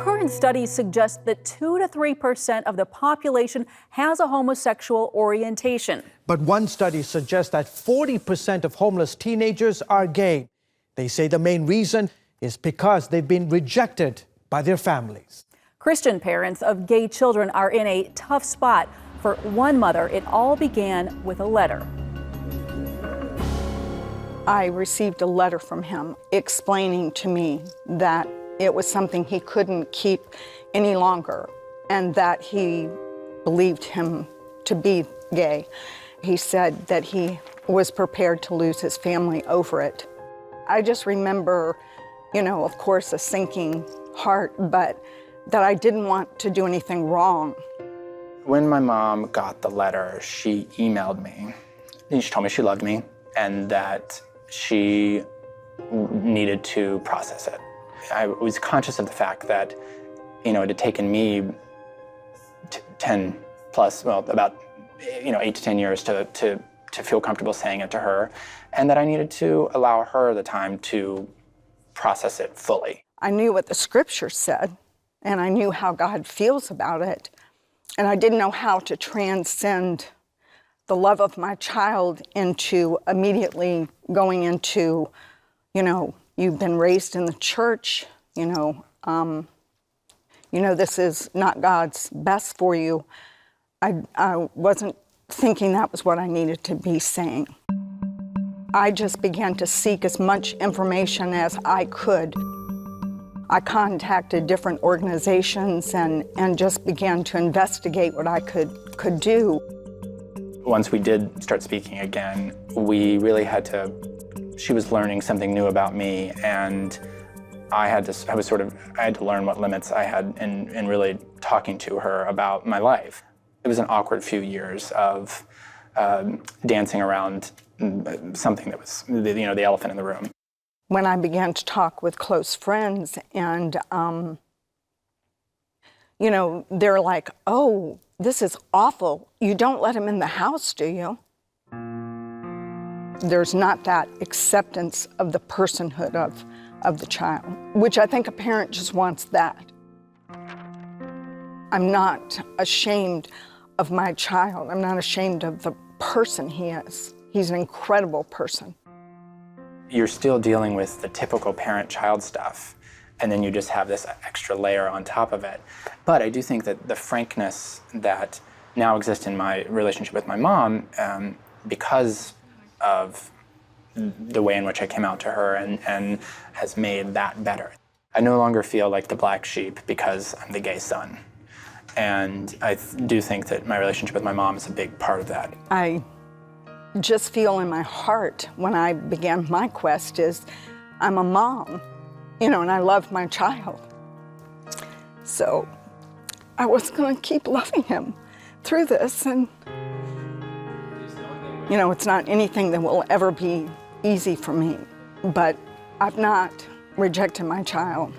current studies suggest that 2 to 3% of the population has a homosexual orientation. But one study suggests that 40% of homeless teenagers are gay. They say the main reason is because they've been rejected by their families. Christian parents of gay children are in a tough spot. For one mother, it all began with a letter. I received a letter from him explaining to me that it was something he couldn't keep any longer and that he believed him to be gay. He said that he was prepared to lose his family over it. I just remember, of course, a sinking heart, but that I didn't want to do anything wrong. When my mom got the letter, she emailed me. And she told me she loved me and that she needed to process it. I was conscious of the fact that, it had taken me 10 plus, about 8 to 10 years to feel comfortable saying it to her, and that I needed to allow her the time to process it fully. I knew what the scripture said, and I knew how God feels about it, and I didn't know how to transcend the love of my child into immediately going into, you've been raised in the church, this is not God's best for you. I wasn't thinking that was what I needed to be saying. I just began to seek as much information as I could. I contacted different organizations and just began to investigate what I could do. Once we did start speaking again, we really had to, she was learning something new about me, and I had to learn what limits I had in really talking to her about my life. It was an awkward few years of dancing around something that was, the elephant in the room. When I began to talk with close friends and, they're like, oh, this is awful. You don't let him in the house, do you? There's not that acceptance of the personhood of the child, which I think a parent just wants that. I'm not ashamed of my child. I'm not ashamed of the person he is. He's an incredible person. You're still dealing with the typical parent-child stuff, and then you just have this extra layer on top of it. But I do think that the frankness that now exists in my relationship with my mom, because of the way in which I came out to her and has made that better. I no longer feel like the black sheep because I'm the gay son. And I do think that my relationship with my mom is a big part of that. I just feel in my heart when I began my quest is I'm a mom, and I love my child. So I was going to keep loving him through this, and it's not anything that will ever be easy for me, but I've not rejected my child.